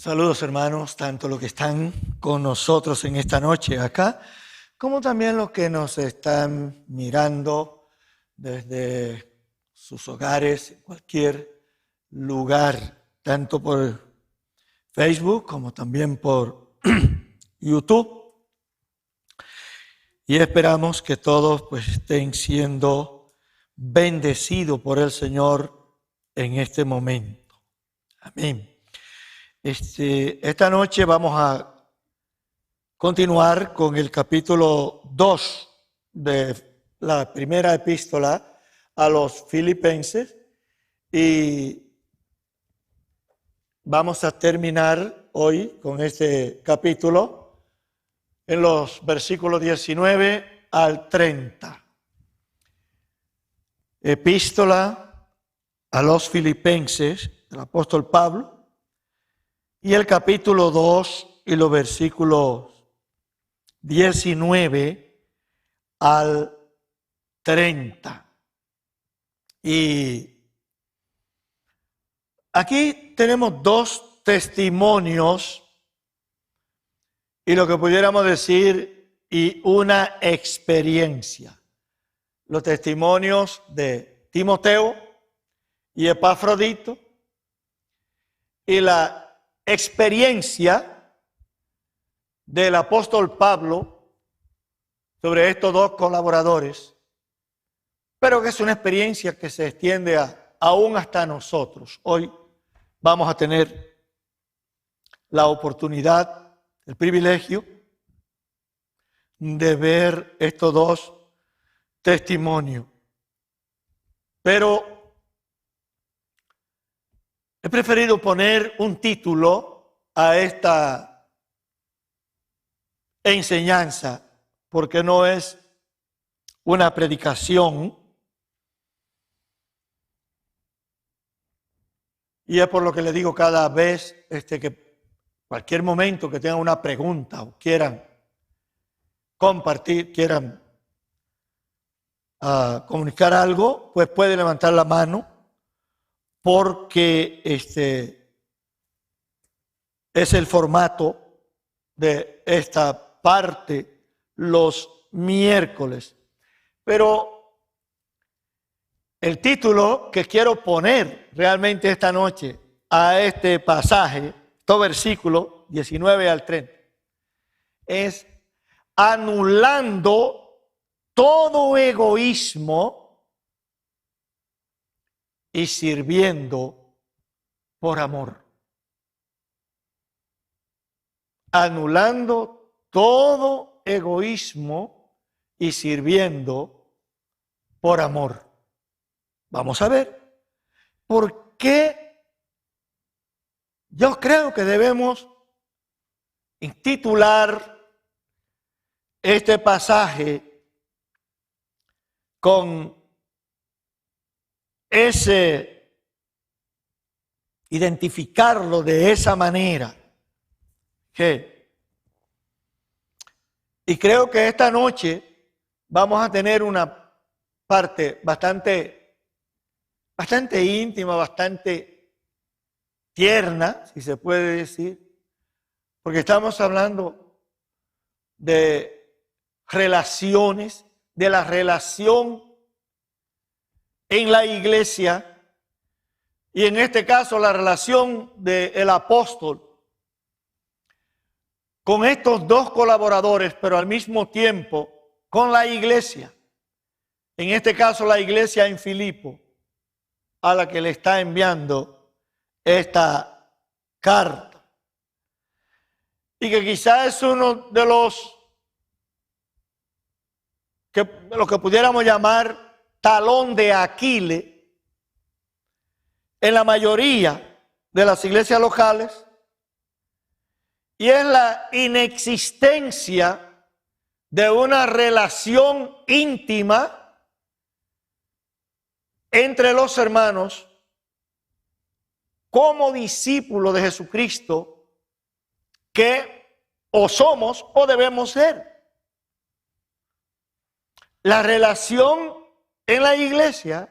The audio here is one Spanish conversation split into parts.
Saludos hermanos, tanto los que están con nosotros en esta noche acá, como también los que nos están mirando desde sus hogares, en cualquier lugar, tanto por Facebook como también por YouTube. Y esperamos que todos pues estén siendo bendecidos por el Señor en este momento. Amén. Esta noche vamos a continuar con el capítulo 2 de la primera epístola a los Filipenses y vamos a terminar hoy con este capítulo en los versículos 19 al 30. Epístola a los Filipenses del apóstol Pablo. Y el capítulo 2 y los versículos 19 al 30. Y aquí tenemos dos testimonios y lo que pudiéramos decir y una experiencia. Los testimonios de Timoteo y Epafrodito y la experiencia del apóstol Pablo sobre estos dos colaboradores, pero que es una experiencia que se extiende aún hasta nosotros. Hoy vamos a tener la oportunidad, el privilegio de ver estos dos testimonios. Pero he preferido poner un título a esta enseñanza porque no es una predicación y es por lo que le digo cada vez que cualquier momento que tengan una pregunta o quieran compartir, quieran comunicar algo, pues puede levantar la mano. Porque es el formato de esta parte los miércoles. Pero el título que quiero poner realmente esta noche a este pasaje, estos versículos 19 al 30, es anulando todo egoísmo y sirviendo por amor. Anulando todo egoísmo y sirviendo por amor. Vamos a ver por qué yo creo que debemos intitular este pasaje con identificarlo de esa manera. Y creo que esta noche vamos a tener una parte bastante íntima, bastante tierna, si se puede decir, porque estamos hablando de relaciones, de la relación en la iglesia, y en este caso la relación del apóstol con estos dos colaboradores, pero al mismo tiempo con la iglesia, en este caso la iglesia en Filipo, a la que le está enviando esta carta. Y que quizás es uno de lo que pudiéramos llamar talón de Aquiles en la mayoría de las iglesias locales, y es la inexistencia de una relación íntima entre los hermanos como discípulos de Jesucristo que o somos o debemos ser. La relación en la iglesia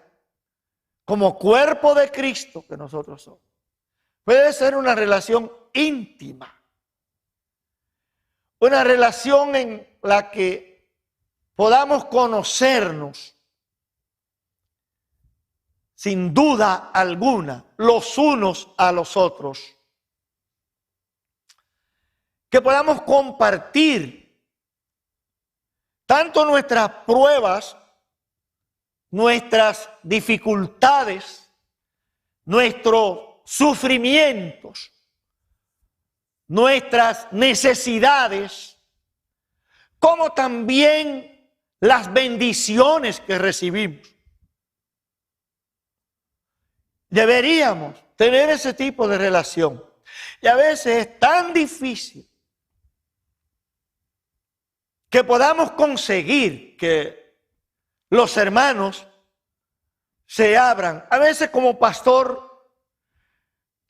como cuerpo de Cristo que nosotros somos puede ser una relación íntima. Una relación en la que podamos conocernos sin duda alguna los unos a los otros. Que podamos compartir tanto nuestras pruebas, nuestras dificultades, nuestros sufrimientos, nuestras necesidades, como también las bendiciones que recibimos. Deberíamos tener ese tipo de relación. Y a veces es tan difícil que podamos conseguir que los hermanos se abran. A veces como pastor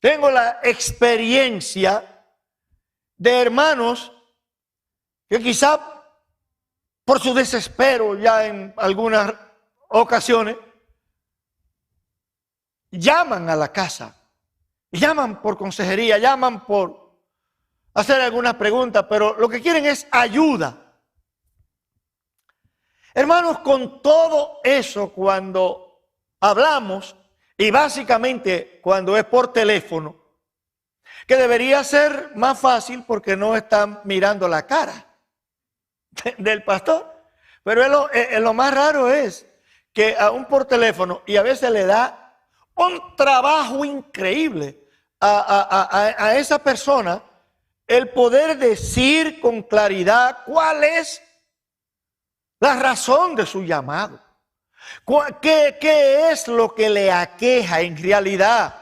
tengo la experiencia de hermanos que quizá por su desespero ya en algunas ocasiones llaman a la casa, llaman por consejería, llaman por hacer algunas preguntas, pero lo que quieren es ayuda. Hermanos, con todo eso, cuando hablamos, y básicamente cuando es por teléfono, que debería ser más fácil porque no están mirando la cara del pastor, pero lo más raro es que aún por teléfono, y a veces le da un trabajo increíble a esa persona el poder decir con claridad cuál es la razón de su llamado. ¿Qué es lo que le aqueja en realidad?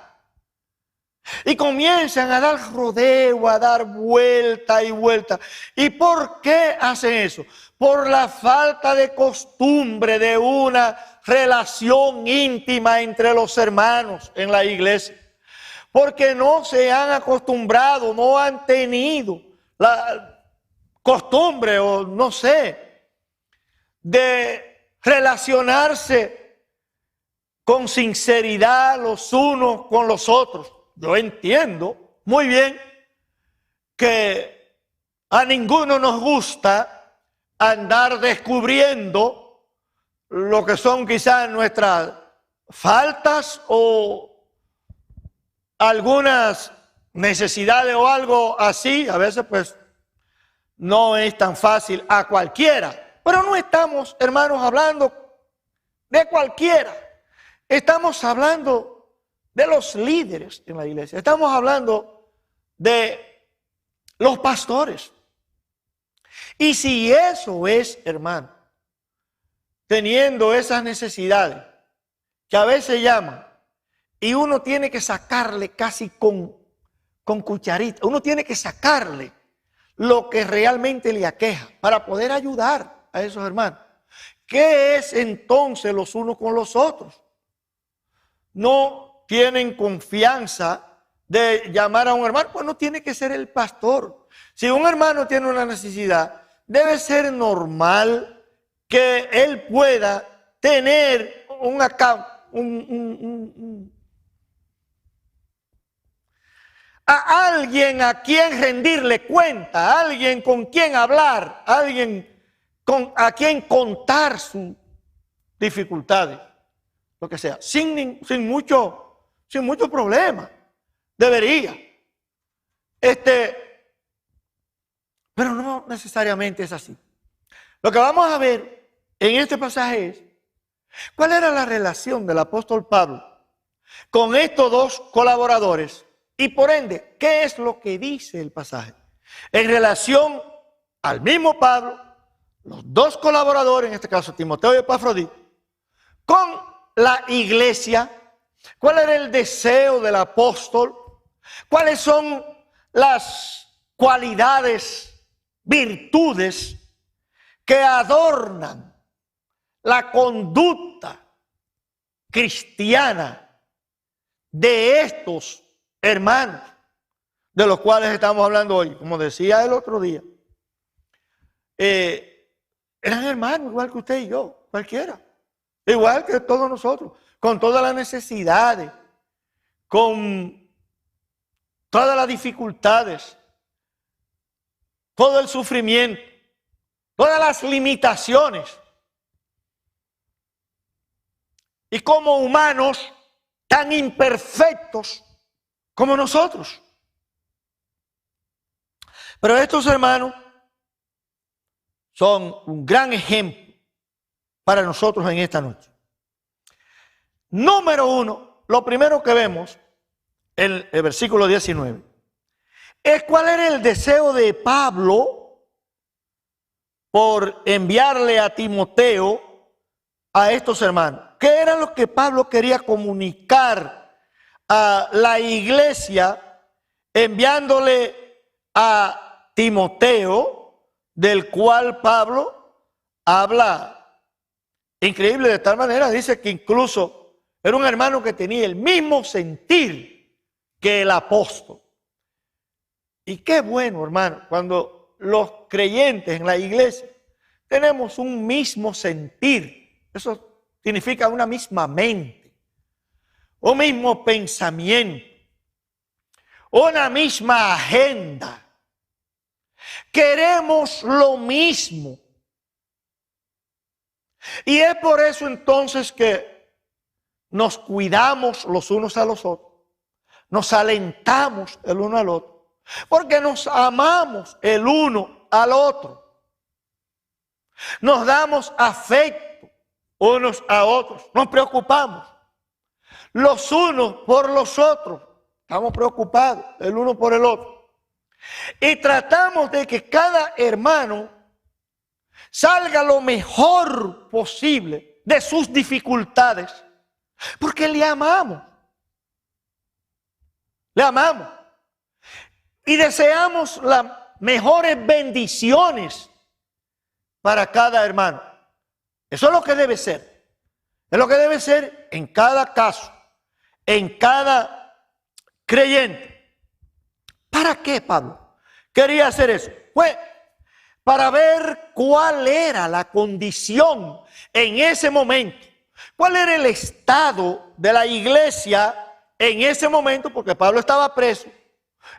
Y comienzan a dar rodeo, a dar vuelta y vuelta. ¿Y por qué hacen eso? Por la falta de costumbre de una relación íntima entre los hermanos en la iglesia. Porque no se han acostumbrado, no han tenido la costumbre o no sé, de relacionarse con sinceridad los unos con los otros. Yo entiendo muy bien que a ninguno nos gusta andar descubriendo lo que son quizás nuestras faltas o algunas necesidades o algo así. A veces pues no es tan fácil a cualquiera. Pero no estamos, hermanos, hablando de cualquiera. Estamos hablando de los líderes en la iglesia. Estamos hablando de los pastores. Y si eso es, hermano, teniendo esas necesidades que a veces llaman y uno tiene que sacarle casi con cucharita, uno tiene que sacarle lo que realmente le aqueja para poder ayudar a esos hermanos. ¿Qué es entonces los unos con los otros? No tienen confianza de llamar a un hermano, pues no tiene que ser el pastor. Si un hermano tiene una necesidad, debe ser normal que él pueda tener a alguien a quien rendirle cuenta, a alguien con quien hablar, a alguien a quien contar sus dificultades, lo que sea, sin mucho problema. Debería. Pero no necesariamente es así. Lo que vamos a ver en este pasaje es cuál era la relación del apóstol Pablo con estos dos colaboradores y por ende, ¿qué es lo que dice el pasaje? En relación al mismo Pablo, los dos colaboradores, en este caso Timoteo y Epafrodito, con la iglesia. ¿Cuál era el deseo del apóstol? ¿Cuáles son las cualidades, virtudes que adornan la conducta cristiana de estos hermanos de los cuales estamos hablando hoy? Como decía el otro día, eran hermanos igual que usted y yo, cualquiera, igual que todos nosotros, con todas las necesidades, con todas las dificultades, todo el sufrimiento, todas las limitaciones. Y como humanos tan imperfectos como nosotros. Pero estos hermanos son un gran ejemplo para nosotros en esta noche. Número uno, lo primero que vemos en el versículo 19 es cuál era el deseo de Pablo por enviarle a Timoteo a estos hermanos. ¿Qué era lo que Pablo quería comunicar a la iglesia enviándole a Timoteo, del cual Pablo habla increíble de tal manera? Dice que incluso era un hermano que tenía el mismo sentir que el apóstol. Y qué bueno, hermano, cuando los creyentes en la iglesia tenemos un mismo sentir. Eso significa una misma mente, un mismo pensamiento, una misma agenda. Queremos lo mismo. Y es por eso entonces que nos cuidamos los unos a los otros, nos alentamos el uno al otro, porque nos amamos el uno al otro, nos damos afecto unos a otros, nos preocupamos los unos por los otros, estamos preocupados el uno por el otro, y tratamos de que cada hermano salga lo mejor posible de sus dificultades, porque le amamos y deseamos las mejores bendiciones para cada hermano. Eso es lo que debe ser. Es lo que debe ser en cada caso, en cada creyente. ¿Para qué Pablo quería hacer eso? Pues para ver cuál era la condición en ese momento, cuál era el estado de la iglesia en ese momento, porque Pablo estaba preso.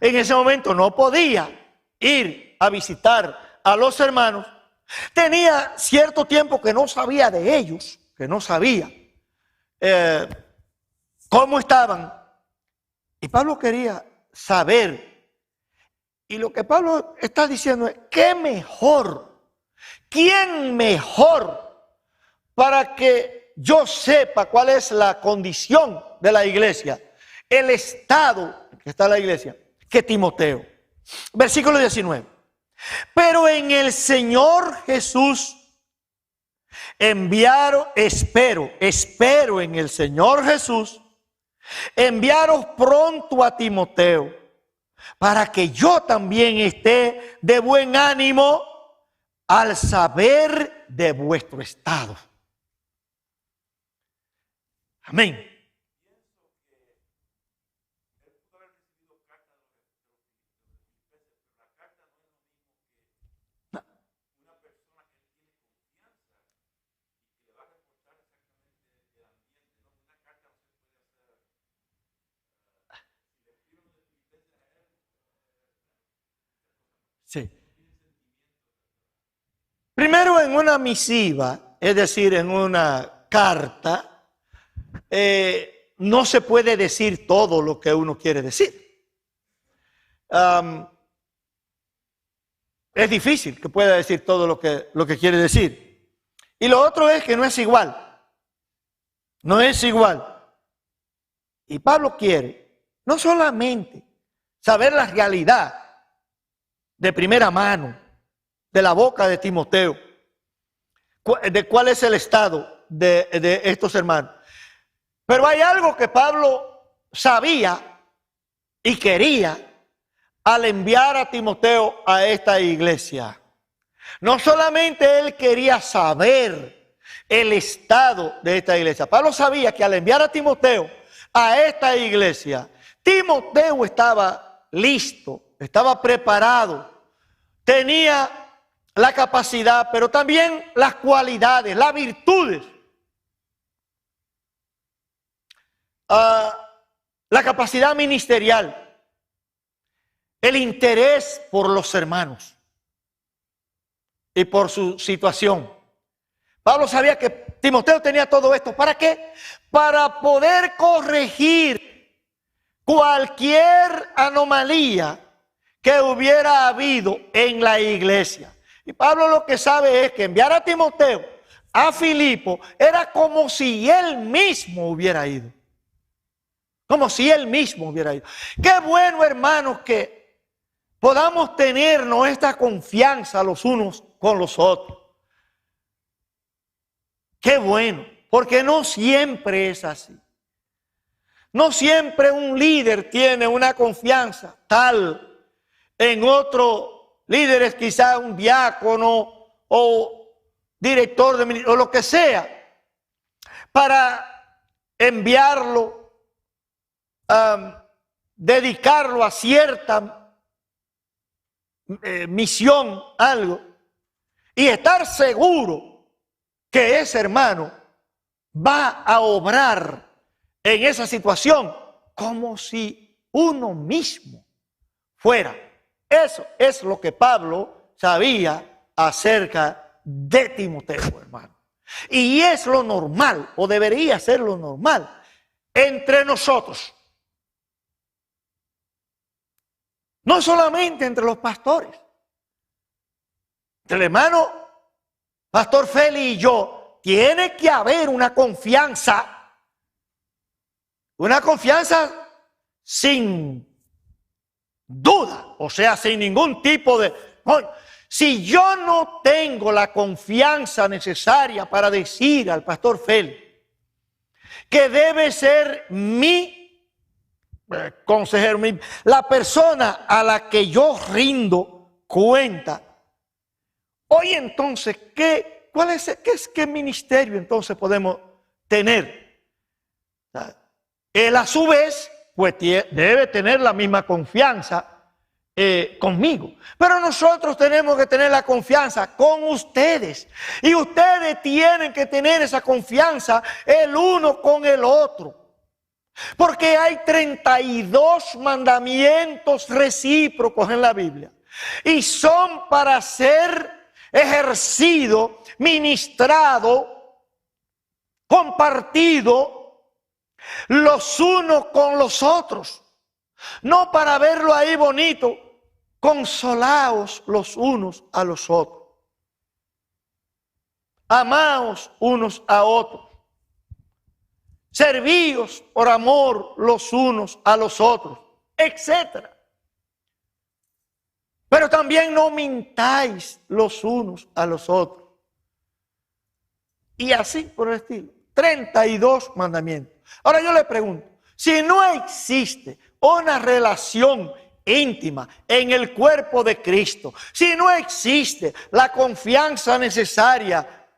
En ese momento no podía ir a visitar a los hermanos. Tenía cierto tiempo que no sabía de ellos, que no sabía cómo estaban. Y Pablo quería saber. Y lo que Pablo está diciendo es, ¿qué mejor? ¿Quién mejor para que yo sepa cuál es la condición de la iglesia, el estado en que está la iglesia, que Timoteo? Versículo 19. Pero en el Señor Jesús espero en el Señor Jesús enviaros pronto a Timoteo, para que yo también esté de buen ánimo al saber de vuestro estado. Amén. Sí. Primero, en una misiva, es decir, en una carta, no se puede decir todo lo que uno quiere decir. Es difícil que pueda decir todo lo que quiere decir. Y lo otro es que no es igual. No es igual. Y Pablo quiere no solamente saber la realidad de primera mano, de la boca de Timoteo, de cuál es el estado de estos hermanos. Pero hay algo que Pablo sabía y quería al enviar a Timoteo a esta iglesia. No solamente él quería saber el estado de esta iglesia. Pablo sabía que al enviar a Timoteo a esta iglesia, Timoteo estaba listo, estaba preparado, tenía la capacidad, pero también las cualidades, las virtudes, la capacidad ministerial el interés por los hermanos y por su situación. Pablo sabía que Timoteo tenía todo esto. ¿Para qué? Para poder corregir cualquier anomalía que hubiera habido en la iglesia. Y Pablo lo que sabe es que enviar a Timoteo a Filipo era como si él mismo hubiera ido. Como si él mismo hubiera ido. Qué bueno, hermanos, que podamos tenernos esta confianza los unos con los otros. Qué bueno, porque no siempre es así. No siempre un líder tiene una confianza tal en otro líder, es quizá un diácono o director de ministerio o lo que sea, para enviarlo, dedicarlo a cierta misión, algo, y estar seguro que ese hermano va a obrar en esa situación como si uno mismo fuera. Eso es lo que Pablo sabía acerca de Timoteo, hermano. Y es lo normal, o debería ser lo normal, entre nosotros. No solamente entre los pastores. Entre el hermano Pastor Félix y yo, tiene que haber una confianza sin duda, o sea, sin ningún tipo de... Si yo no tengo la confianza necesaria para decir al Pastor Félix que debe ser mi consejero, la persona a la que yo rindo cuenta, hoy entonces, ¿qué ministerio entonces podemos tener? Él a su vez, pues debe tener la misma confianza conmigo. Pero nosotros tenemos que tener la confianza con ustedes. Y ustedes tienen que tener esa confianza el uno con el otro. Porque hay 32 mandamientos recíprocos en la Biblia. Y son para ser ejercido, ministrado, compartido los unos con los otros. No para verlo ahí bonito, consolaos los unos a los otros. Amaos unos a otros. Servíos por amor los unos a los otros, etc. Pero también no mintáis los unos a los otros. Y así por el estilo. 32 mandamientos. Ahora yo le pregunto, si no existe una relación íntima en el cuerpo de Cristo, si no existe la confianza necesaria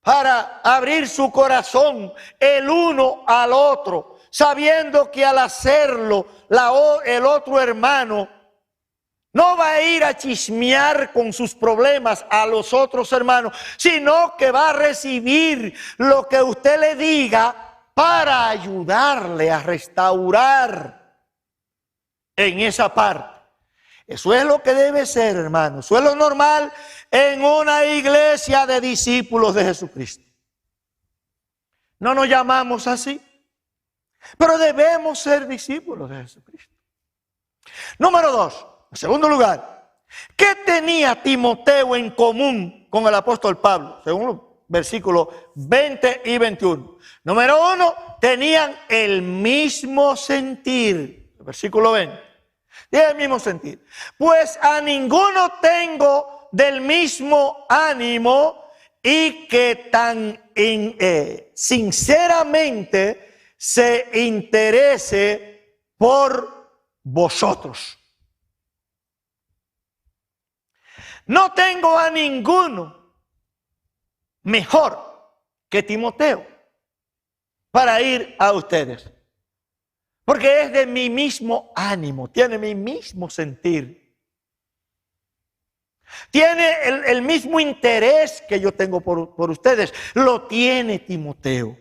para abrir su corazón el uno al otro, sabiendo que al hacerlo el otro hermano no va a ir a chismear con sus problemas a los otros hermanos, sino que va a recibir lo que usted le diga para ayudarle a restaurar en esa parte. Eso es lo que debe ser, hermano. Eso es lo normal en una iglesia de discípulos de Jesucristo. No nos llamamos así, pero debemos ser discípulos de Jesucristo. Número 2. En segundo lugar, ¿qué tenía Timoteo en común con el apóstol Pablo? Según los versículos 20 y 21. Número 1, tenían el mismo sentir. El versículo 20. Tienen el mismo sentir. Pues a ninguno tengo del mismo ánimo y que tan sinceramente se interese por vosotros. No tengo a ninguno mejor que Timoteo para ir a ustedes. Porque es de mi mismo ánimo, tiene mi mismo sentir. Tiene el mismo interés que yo tengo por ustedes. Lo tiene Timoteo.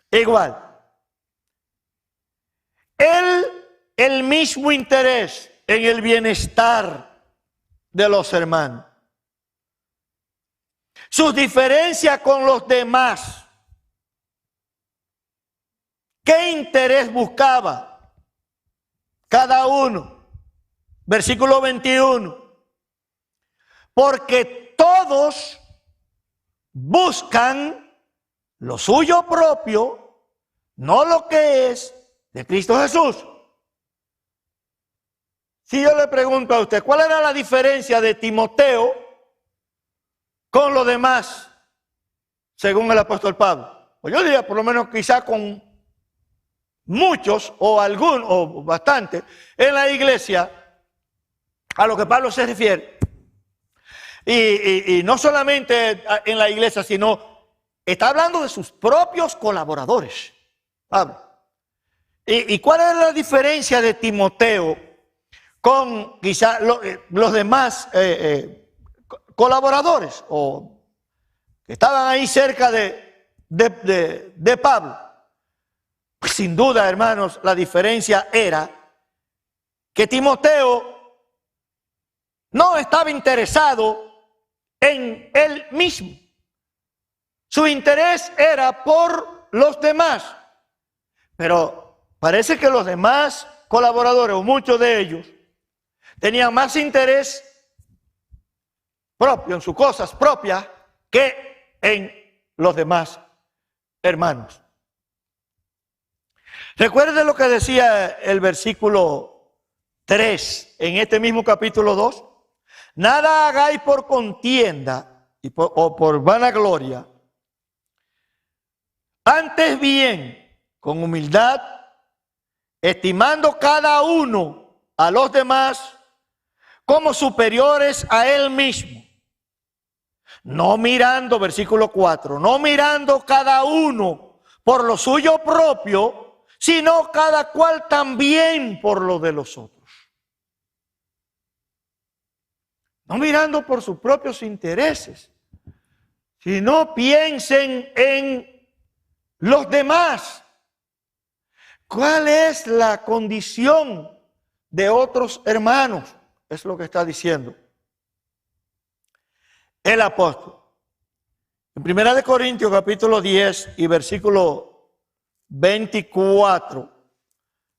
Igual. El mismo interés en el bienestar de los hermanos. Sus diferencias con los demás. ¿Qué interés buscaba cada uno? Versículo 21. Porque todos buscan lo suyo propio, no lo que es de Cristo Jesús. Si yo le pregunto a usted, ¿cuál era la diferencia de Timoteo con los demás, según el apóstol Pablo? Pues yo diría, por lo menos quizá con muchos o algunos o bastante en la iglesia a lo que Pablo se refiere. Y no solamente en la iglesia, sino está hablando de sus propios colaboradores, Pablo. ¿Y cuál es la diferencia de Timoteo con quizá los demás colaboradores o que estaban ahí cerca de Pablo? Pues sin duda, hermanos, la diferencia era que Timoteo no estaba interesado en él mismo. Su interés era por los demás. Pero parece que los demás colaboradores, o muchos de ellos, tenían más interés propio, en sus cosas propias, que en los demás hermanos. Recuerden lo que decía el versículo 3 en este mismo capítulo 2. Nada hagáis por contienda o por vanagloria. Antes bien, con humildad, estimando cada uno a los demás como superiores a él mismo. No mirando, versículo 4, no mirando cada uno por lo suyo propio, sino cada cual también por lo de los otros. No mirando por sus propios intereses, sino piensen en los demás. ¿Cuál es la condición de otros hermanos? Es lo que está diciendo el apóstol. En 1 Corintios capítulo 10 y versículo 24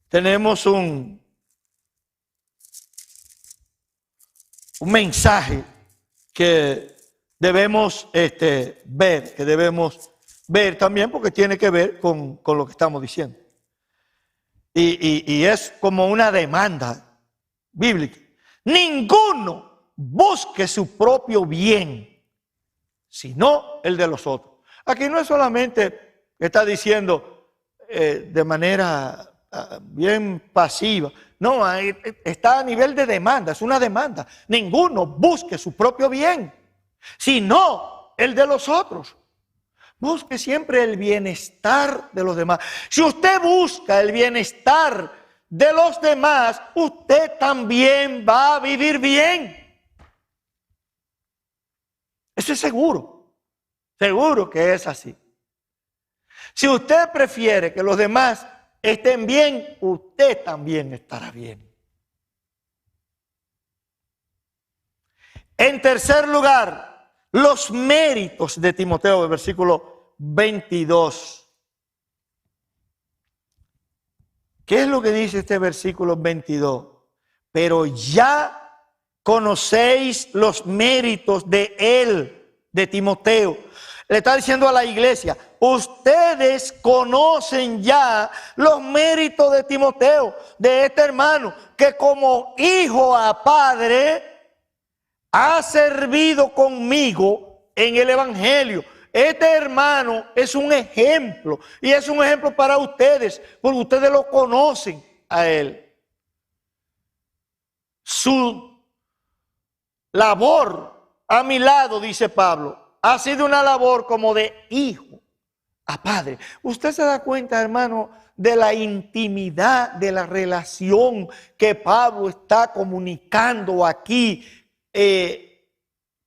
tenemos un mensaje que debemos ver, que debemos ver también porque tiene que ver con lo que estamos diciendo. Y es como una demanda bíblica. Ninguno busque su propio bien, sino el de los otros. Aquí no es solamente, está diciendo de manera bien pasiva. No, está a nivel de demanda, es una demanda. Ninguno busque su propio bien, sino el de los otros. Busque siempre el bienestar de los demás. Si usted busca el bienestar de los demás, usted también va a vivir bien. Eso es seguro. Seguro que es así. Si usted prefiere que los demás estén bien, usted también estará bien. En tercer lugar, los méritos de Timoteo, el versículo 22. ¿Qué es lo que dice este versículo 22? Pero ya conocéis los méritos de él, de Timoteo. Le está diciendo a la iglesia, ustedes conocen ya los méritos de Timoteo, de este hermano, que como hijo a padre ha servido conmigo en el evangelio. Este hermano es un ejemplo, y es un ejemplo para ustedes, porque ustedes lo conocen a él. Su labor a mi lado, dice Pablo, ha sido una labor como de hijo a padre. Usted se da cuenta, hermano, de la intimidad, de la relación que Pablo está comunicando aquí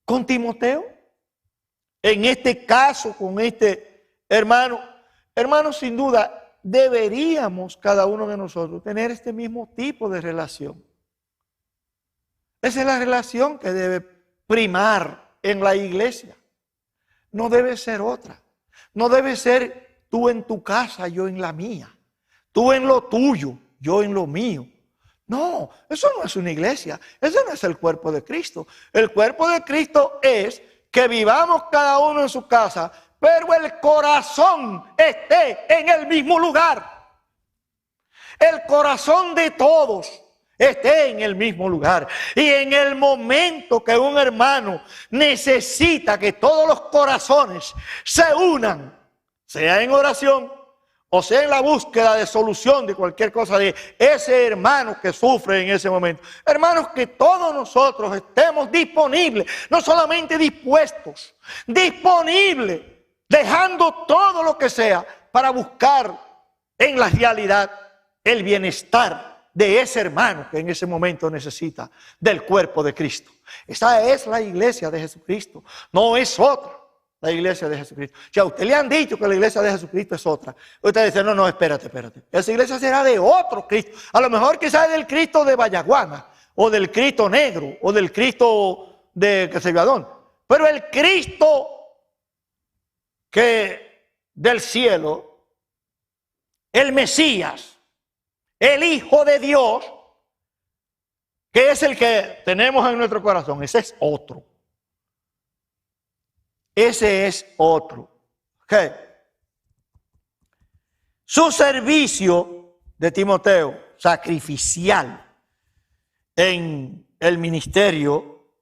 con Timoteo. En este caso, con este hermano. Hermanos, sin duda, deberíamos cada uno de nosotros tener este mismo tipo de relación. Esa es la relación que debe primar en la iglesia. No debe ser otra. No debe ser tú en tu casa, yo en la mía. Tú en lo tuyo, yo en lo mío. No, eso no es una iglesia. Ese no es el cuerpo de Cristo. El cuerpo de Cristo es que vivamos cada uno en su casa, pero el corazón esté en el mismo lugar. El corazón de todos esté en el mismo lugar. Y en el momento que un hermano necesita que todos los corazones se unan, sea en oración o sea en la búsqueda de solución de cualquier cosa de ese hermano que sufre en ese momento. Hermanos, que todos nosotros estemos disponibles, no solamente dispuestos, disponibles, dejando todo lo que sea para buscar en la realidad el bienestar de ese hermano que en ese momento necesita del cuerpo de Cristo. Esa es la iglesia de Jesucristo, no es otra. La iglesia de Jesucristo. Si a usted le han dicho que la iglesia de Jesucristo es otra, usted dice, no, espérate. Esa iglesia será de otro Cristo. A lo mejor quizás del Cristo de Vallaguana, o del Cristo negro, o del Cristo de Queseviadón. Pero el Cristo que del cielo, el Mesías, el Hijo de Dios, que es el que tenemos en nuestro corazón, ese es otro. Ese es otro. Okay. Su servicio de Timoteo, sacrificial, en el ministerio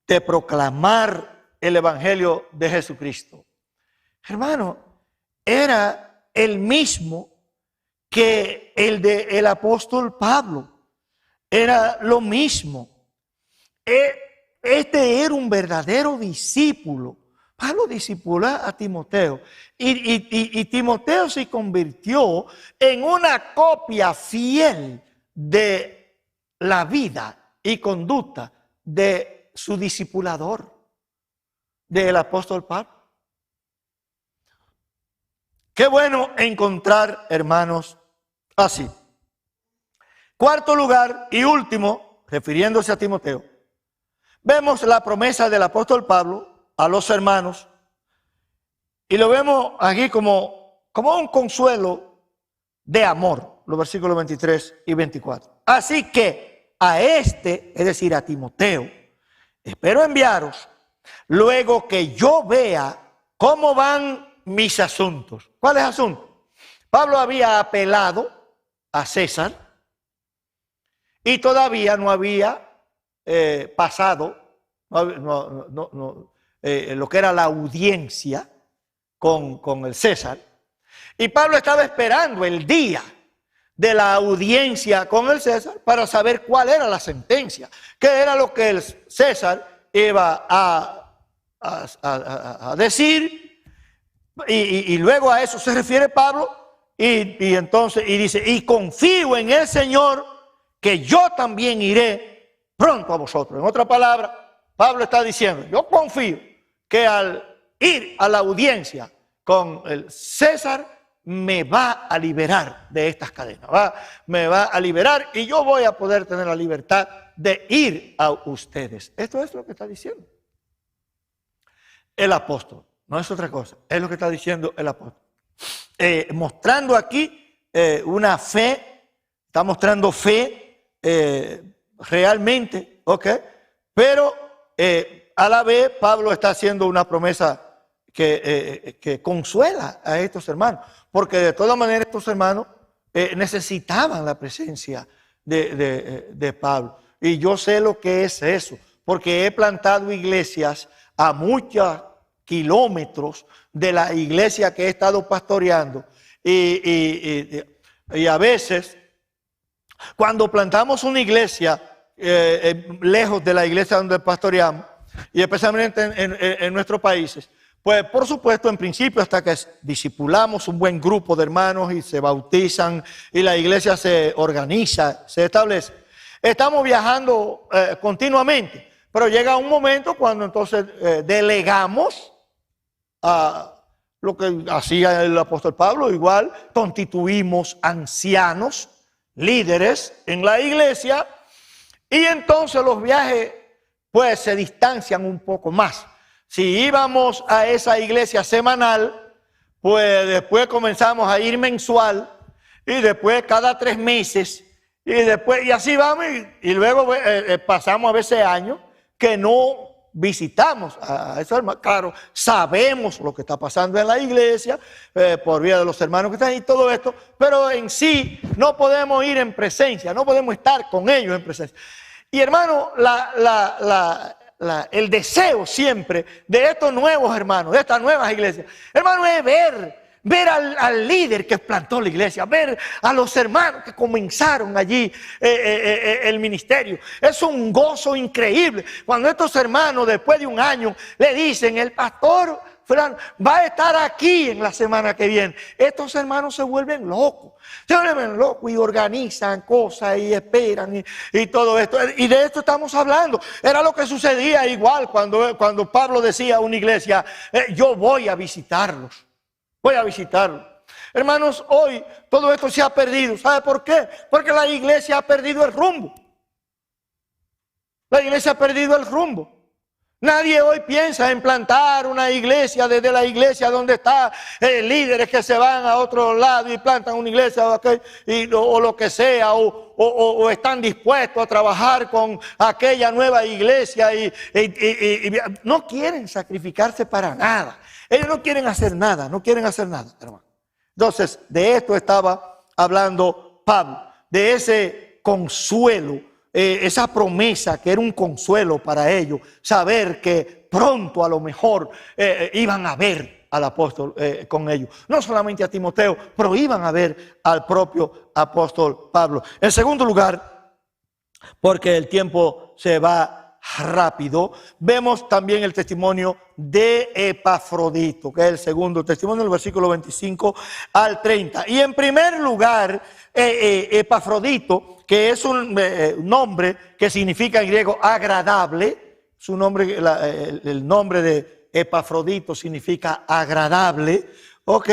de proclamar el Evangelio de Jesucristo. Hermano, era el mismo que el del apóstol Pablo. Era lo mismo. Este era un verdadero discípulo. Pablo discipuló a Timoteo y Timoteo se convirtió en una copia fiel de la vida y conducta de su discipulador, del apóstol Pablo. Qué bueno encontrar hermanos así. Cuarto lugar y último, refiriéndose a Timoteo. Vemos la promesa del apóstol Pablo a los hermanos y lo vemos aquí como un consuelo de amor, los versículos 23 y 24. Así que a este, es decir, a Timoteo, espero enviaros luego que yo vea cómo van mis asuntos. ¿Cuáles asuntos? Pablo había apelado a César y todavía no había pasado lo que era la audiencia con el César. Y Pablo estaba esperando el día de la audiencia con el César para saber cuál era la sentencia, qué era lo que el César iba a decir. Y luego a eso se refiere Pablo y entonces dice, y confío en el Señor que yo también iré pronto a vosotros. En otra palabra, Pablo está diciendo, yo confío que al ir a la audiencia con el César me va a liberar de estas cadenas, me va a liberar y yo voy a poder tener la libertad de ir a ustedes. Esto es lo que está diciendo el apóstol, no es otra cosa, es lo que está diciendo el apóstol. Mostrando aquí una fe, está mostrando fe realmente, ¿ok? Pero a la vez Pablo está haciendo una promesa que consuela a estos hermanos, porque de todas maneras estos hermanos necesitaban la presencia de Pablo. Y yo sé lo que es eso, porque he plantado iglesias a muchos kilómetros de la iglesia que he estado pastoreando y a veces cuando plantamos una iglesia lejos de la iglesia donde pastoreamos, y especialmente en nuestros países, pues por supuesto en principio hasta que discipulamos un buen grupo de hermanos y se bautizan y la iglesia se organiza, se establece, estamos viajando continuamente, pero llega un momento cuando entonces delegamos a lo que hacía el apóstol Pablo, igual constituimos ancianos, líderes en la iglesia Y entonces los viajes pues se distancian un poco más. Si íbamos a esa iglesia semanal, pues después comenzamos a ir mensual y después cada 3 meses y después y así vamos y luego pasamos a veces años que no visitamos a esos hermanos. Claro, sabemos lo que está pasando en la iglesia por vía de los hermanos que están y todo esto, pero en sí no podemos ir en presencia, no podemos estar con ellos en presencia. Y hermano, el deseo siempre de estos nuevos hermanos, de estas nuevas iglesias, hermano, es ver al líder que plantó la iglesia, ver a los hermanos que comenzaron allí el ministerio. Es un gozo increíble cuando estos hermanos después de un año le dicen: el pastor Fran va a estar aquí en la semana que viene. Estos hermanos se vuelven locos y organizan cosas y esperan y todo esto. Y de esto estamos hablando. Era lo que sucedía igual cuando Pablo decía a una iglesia: yo voy a visitarlos. Voy a visitarlos. Hermanos, hoy todo esto se ha perdido. ¿Sabe por qué? Porque la iglesia ha perdido el rumbo. La iglesia ha perdido el rumbo. Nadie hoy piensa en plantar una iglesia desde la iglesia donde están líderes que se van a otro lado y plantan una iglesia o lo que sea, o están dispuestos a trabajar con aquella nueva iglesia y no quieren sacrificarse para nada. Ellos no quieren hacer nada, hermano. Entonces, de esto estaba hablando Pablo, de ese consuelo, esa promesa que era un consuelo para ellos, saber que pronto a lo mejor iban a ver al apóstol con ellos. No solamente a Timoteo, pero iban a ver al propio apóstol Pablo. En segundo lugar, porque el tiempo se va rápido, vemos también el testimonio de Epafrodito, que es el segundo testimonio, el versículo 25 al 30. Y en primer lugar, Epafrodito, que es un nombre que significa en griego agradable, su nombre, el nombre de Epafrodito significa agradable, ¿ok?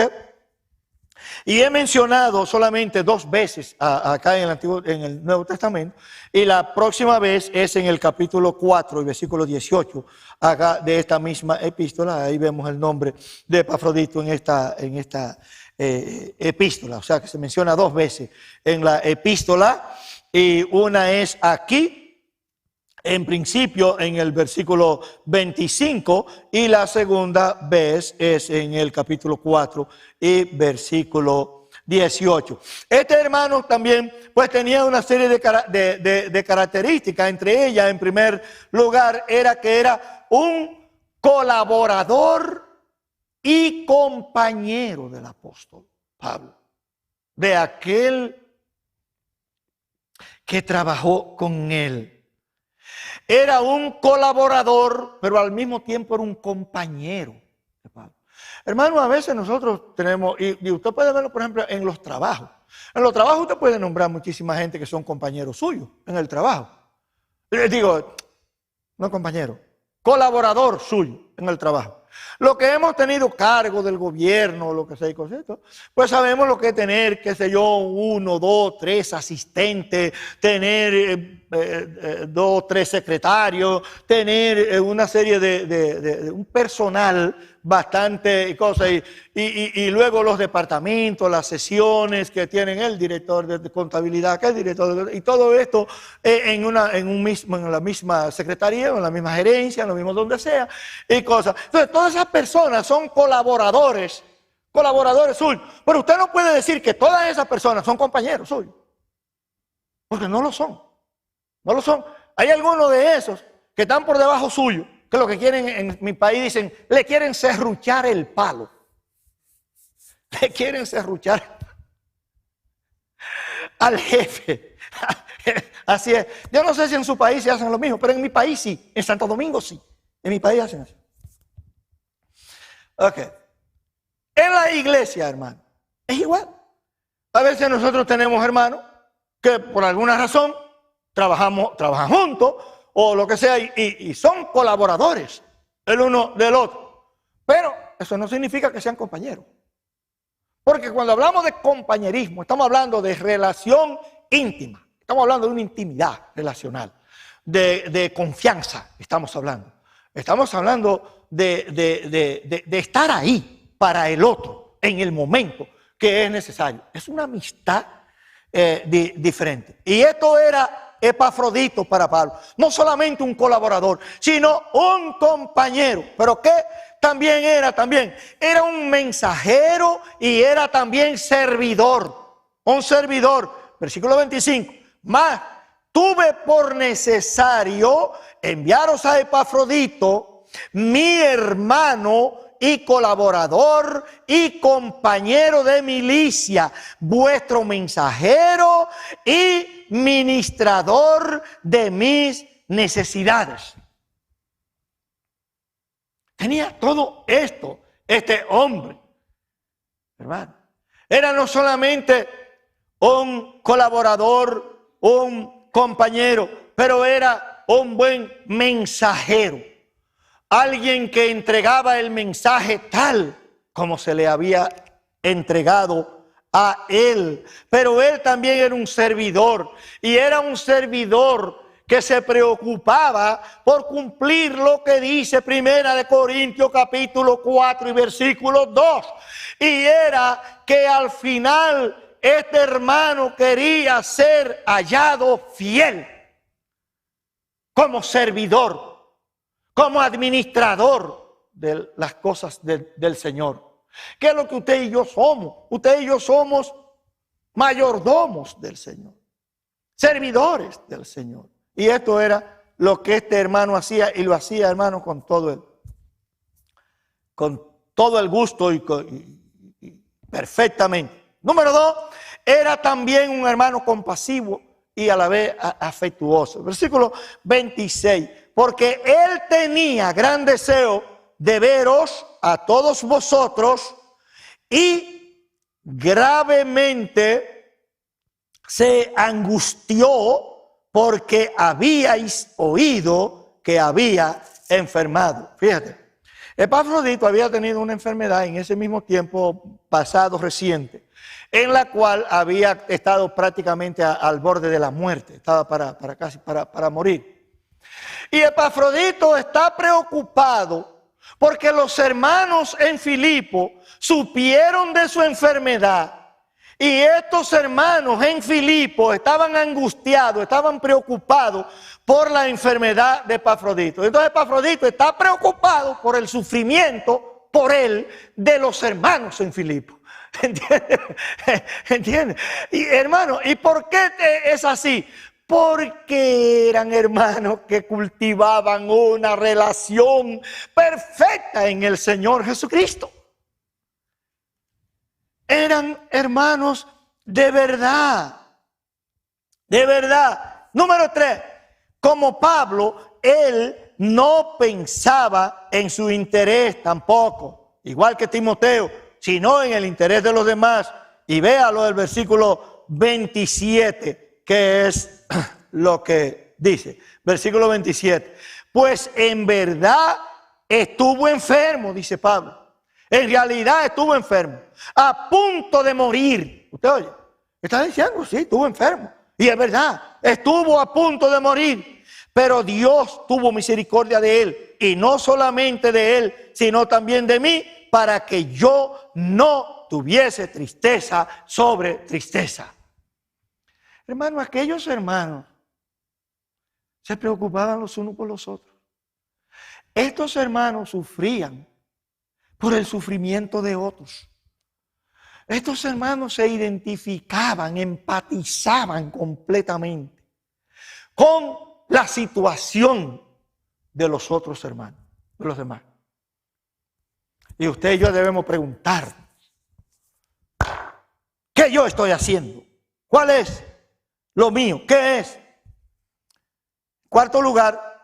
Y he mencionado solamente 2 veces acá en el Nuevo Testamento, y la próxima vez es en el capítulo 4 y versículo 18 acá de esta misma epístola. Ahí vemos el nombre de Epafrodito en esta epístola, o sea que se menciona 2 veces en la epístola, y una es aquí en principio en el versículo 25 y la segunda vez es en el capítulo 4 y versículo 18. Este hermano también pues tenía una serie de características. Entre ellas, en primer lugar, era que era un colaborador y compañero del apóstol Pablo, de aquel que trabajó con él. Era un colaborador, pero al mismo tiempo era un compañero de Pablo. Hermano, a veces nosotros tenemos, y usted puede verlo, por ejemplo, en los trabajos. En los trabajos usted puede nombrar muchísima gente que son compañeros suyos en el trabajo. Digo, no compañero, colaborador suyo en el trabajo. Lo que hemos tenido cargo del gobierno, lo que sea y cosas, pues sabemos lo que es tener, qué sé yo, 1, 2, 3 asistentes, tener 2, 3 secretarios, tener una serie de un personal bastante cosas y luego los departamentos, las sesiones que tienen el director de contabilidad, que el director y todo esto en la misma secretaría, en la misma gerencia, en lo mismo donde sea y cosas. Entonces todas esas personas son colaboradores suyos, pero usted no puede decir que todas esas personas son compañeros suyos, porque no lo son. No lo son. Hay algunos de esos que están por debajo suyo, que lo que quieren en mi país dicen, le quieren serruchar el palo. Le quieren serruchar al jefe. Así es. Yo no sé si en su país se hacen lo mismo, pero en mi país sí. En Santo Domingo sí. En mi país hacen eso. Ok. En la iglesia, hermano, es igual. A veces nosotros tenemos hermanos que por alguna razón trabajan juntos o lo que sea y son colaboradores el uno del otro. Pero eso no significa que sean compañeros. Porque cuando hablamos de compañerismo, estamos hablando de relación íntima. Estamos hablando de una intimidad relacional. de confianza estamos hablando. Estamos hablando de estar ahí para el otro en el momento que es necesario. Es una amistad diferente. Y esto era Epafrodito para Pablo. No solamente un colaborador, sino un compañero. Pero que también era un mensajero y era también servidor. Un servidor. Versículo 25. Mas tuve por necesario enviaros a Epafrodito, mi hermano y colaborador y compañero de milicia, vuestro mensajero y ministrador de mis necesidades. Tenía todo esto, este hombre, hermano. Era no solamente un colaborador, un compañero, pero era un buen mensajero. Alguien que entregaba el mensaje tal como se le había entregado a él. Pero él también era un servidor. Y era un servidor que se preocupaba por cumplir lo que dice 1 Corintios capítulo 4 y versículo 2. Y era que al final este hermano quería ser hallado fiel como servidor, como administrador de las cosas del Señor. ¿Qué es lo que usted y yo somos? Usted y yo somos mayordomos del Señor, servidores del Señor. Y esto era lo que este hermano hacía, y lo hacía, hermano, con todo el gusto y perfectamente. Número 2, era también un hermano compasivo y a la vez afectuoso. Versículo 26. Porque él tenía gran deseo de veros a todos vosotros y gravemente se angustió porque habíais oído que había enfermado. Fíjate, Epafrodito había tenido una enfermedad en ese mismo tiempo pasado reciente, en la cual había estado prácticamente al borde de la muerte, estaba casi para morir. Y Epafrodito está preocupado porque los hermanos en Filipo supieron de su enfermedad. Y estos hermanos en Filipo estaban angustiados, estaban preocupados por la enfermedad de Epafrodito. Entonces Epafrodito está preocupado por el sufrimiento, por él, de los hermanos en Filipo. ¿Entiendes? ¿Entiendes? Y hermano, ¿y por qué es así? Porque eran hermanos que cultivaban una relación perfecta en el Señor Jesucristo. Eran hermanos de verdad. De verdad. Número 3. Como Pablo, él no pensaba en su interés tampoco. Igual que Timoteo, sino en el interés de los demás. Y véalo del versículo 27, que es lo que dice. Versículo 27. Pues en verdad estuvo enfermo, dice Pablo. En realidad estuvo enfermo, a punto de morir. Usted oye, está diciendo, sí, estuvo enfermo. Y es verdad, estuvo a punto de morir. Pero Dios tuvo misericordia de él. Y no solamente de él, sino también de mí, para que yo no tuviese tristeza sobre tristeza. Hermano, aquellos hermanos se preocupaban los unos por los otros. Estos hermanos sufrían por el sufrimiento de otros. Estos hermanos se identificaban, empatizaban completamente con la situación de los otros hermanos, de los demás. Y usted y yo debemos preguntar, ¿qué yo estoy haciendo? ¿Cuál es lo mío? ¿Qué es? Cuarto lugar,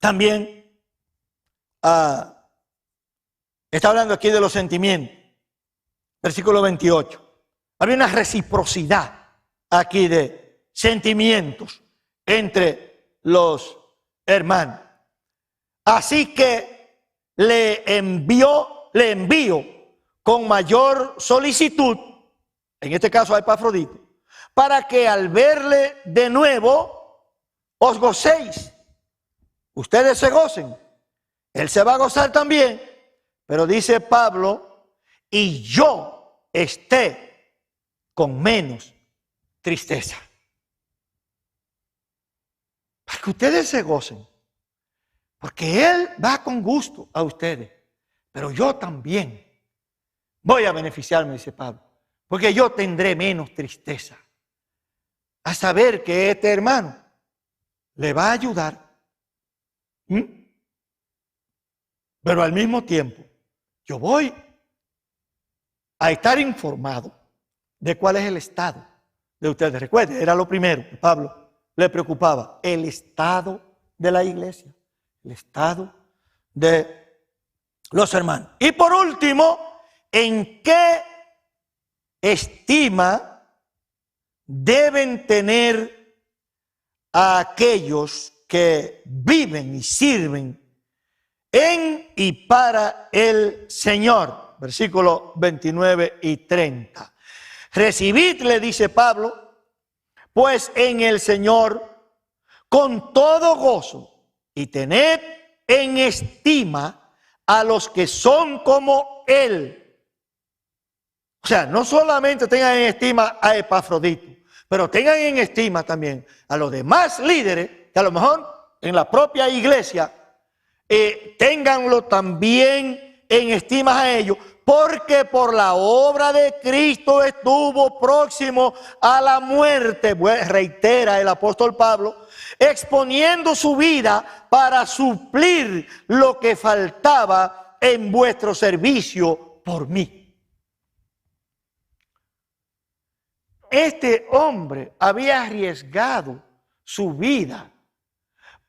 también está hablando aquí de los sentimientos. Versículo 28. Había una reciprocidad aquí de sentimientos entre los hermanos. Así que le envío con mayor solicitud, en este caso a Epafrodito, para que al verle de nuevo os gocéis. Ustedes se gocen. Él se va a gozar también. Pero dice Pablo, y yo esté con menos tristeza. Para que ustedes se gocen. Porque Él va con gusto a ustedes. Pero yo también voy a beneficiarme, dice Pablo. Porque yo tendré menos tristeza. A saber que este hermano le va a ayudar. Pero al mismo tiempo, yo voy a estar informado de cuál es el estado de ustedes. Recuerden, era lo primero que Pablo le preocupaba. El estado de la iglesia. El estado de los hermanos. Y por último, ¿en qué estima deben tener a aquellos que viven y sirven en y para el Señor? Versículos 29 y 30. Recibidle, dice Pablo, pues en el Señor con todo gozo y tened en estima a los que son como Él. O sea, no solamente tengan en estima a Epafrodito, pero tengan en estima también a los demás líderes que a lo mejor en la propia iglesia ténganlo también en estima a ellos, porque por la obra de Cristo estuvo próximo a la muerte, reitera el apóstol Pablo, exponiendo su vida para suplir lo que faltaba en vuestro servicio por mí. Este hombre había arriesgado su vida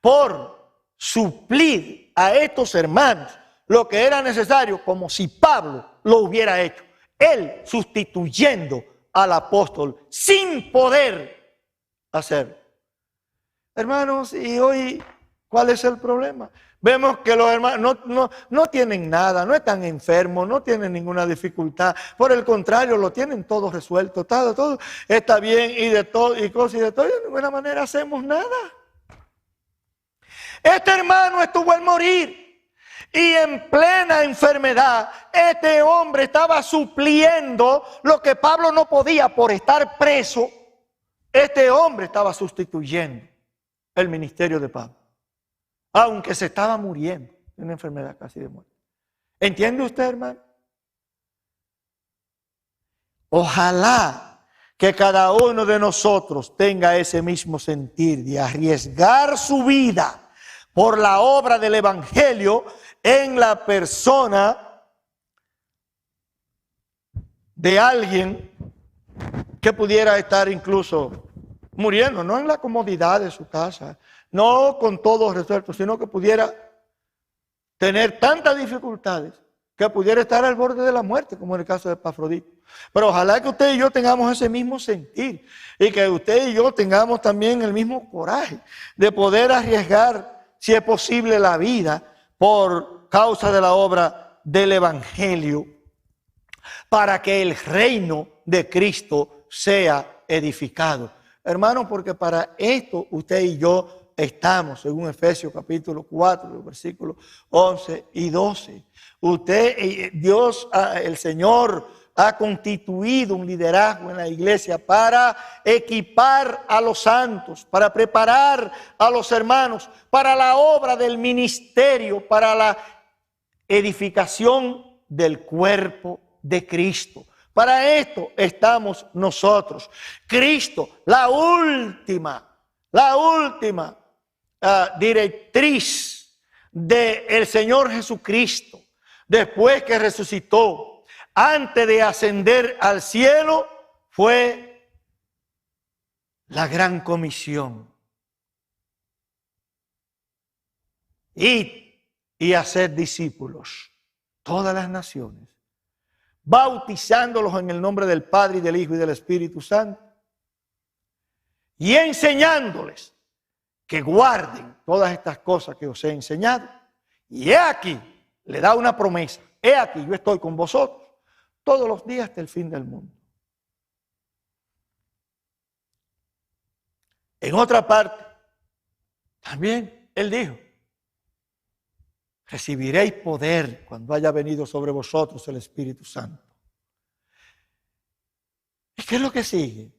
por suplir a estos hermanos lo que era necesario, como si Pablo lo hubiera hecho. Él sustituyendo al apóstol sin poder hacerlo. Hermanos, y hoy, ¿cuál es el problema? Vemos que los hermanos no tienen nada, no están enfermos, no tienen ninguna dificultad. Por el contrario, lo tienen todo resuelto, todo está bien y de todo, y cosas y de todo. Y de ninguna manera hacemos nada. Este hermano estuvo al morir. Y en plena enfermedad, este hombre estaba supliendo lo que Pablo no podía por estar preso. Este hombre estaba sustituyendo el ministerio de Pablo, aunque se estaba muriendo de una enfermedad casi de muerte. ¿Entiende usted, hermano? Ojalá que cada uno de nosotros tenga ese mismo sentir de arriesgar su vida por la obra del evangelio en la persona de alguien que pudiera estar incluso muriendo, no en la comodidad de su casa, no con todo resuelto, sino que pudiera tener tantas dificultades que pudiera estar al borde de la muerte, como en el caso de Epafrodito. Pero ojalá que usted y yo tengamos ese mismo sentir y que usted y yo tengamos también el mismo coraje de poder arriesgar, si es posible, la vida por causa de la obra del evangelio, para que el reino de Cristo sea edificado. Hermanos, porque para esto usted y yo estamos, según Efesios capítulo 4, versículos 11 y 12. Dios, el Señor, ha constituido un liderazgo en la iglesia para equipar a los santos, para preparar a los hermanos, para la obra del ministerio, para la edificación del cuerpo de Cristo. Para esto estamos nosotros. Cristo, la última directriz del Señor Jesucristo, después que resucitó, antes de ascender al cielo, fue la gran comisión. Id y hacer discípulos, todas las naciones, bautizándolos en el nombre del Padre y del Hijo y del Espíritu Santo, y enseñándoles que guarden todas estas cosas que os he enseñado. Y he aquí, le da una promesa, he aquí, yo estoy con vosotros todos los días hasta el fin del mundo. En otra parte, También Él dijo, recibiréis poder cuando haya venido sobre vosotros el Espíritu Santo. ¿Y qué es lo que sigue?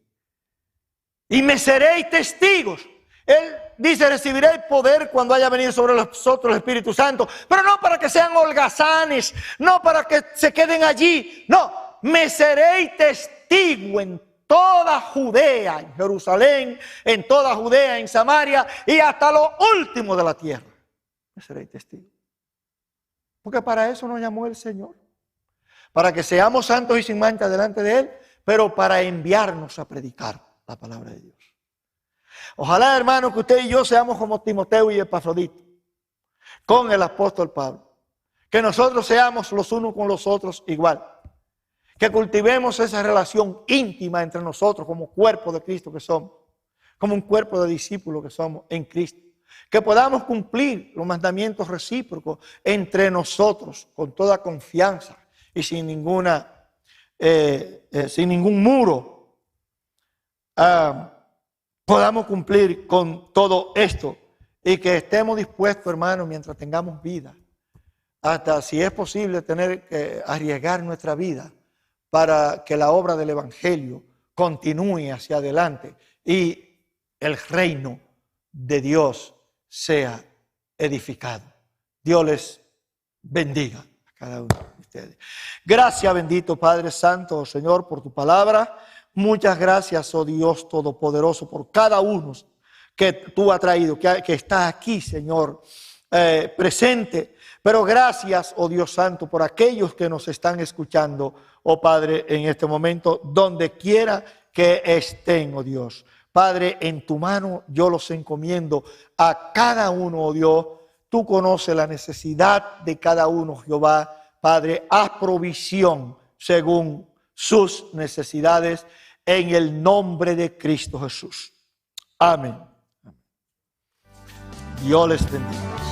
Y me seréis testigos. Él dice, recibiréis poder cuando haya venido sobre vosotros el Espíritu Santo, pero no para que sean holgazanes, no para que se queden allí, no, me seréis testigo en toda Judea, en Jerusalén, en toda Judea, en Samaria y hasta lo último de la tierra. Me seréis testigo. Porque para eso nos llamó el Señor, para que seamos santos y sin mancha delante de Él, pero para enviarnos a predicar la palabra de Dios. Ojalá, hermanos, que usted y yo seamos como Timoteo y Epafrodito, con el apóstol Pablo. Que nosotros seamos los unos con los otros igual. Que cultivemos esa relación íntima entre nosotros como cuerpo de Cristo que somos. Como un cuerpo de discípulos que somos en Cristo. Que podamos cumplir los mandamientos recíprocos entre nosotros con toda confianza y sin ningún muro. Podamos cumplir con todo esto y que estemos dispuestos, hermanos, mientras tengamos vida, hasta si es posible tener que arriesgar nuestra vida para que la obra del Evangelio continúe hacia adelante y el reino de Dios sea edificado. Dios les bendiga a cada uno de ustedes. Gracias, bendito Padre Santo, Señor, por tu palabra. Muchas gracias, oh Dios Todopoderoso, por cada uno que tú has traído, que está aquí, Señor, presente. Pero gracias, oh Dios Santo, por aquellos que nos están escuchando, oh Padre, en este momento, donde quiera que estén, oh Dios. Padre, en tu mano yo los encomiendo a cada uno, oh Dios. Tú conoces la necesidad de cada uno, Jehová. Padre, haz provisión según sus necesidades en el nombre de Cristo Jesús. Amén. Dios les bendiga.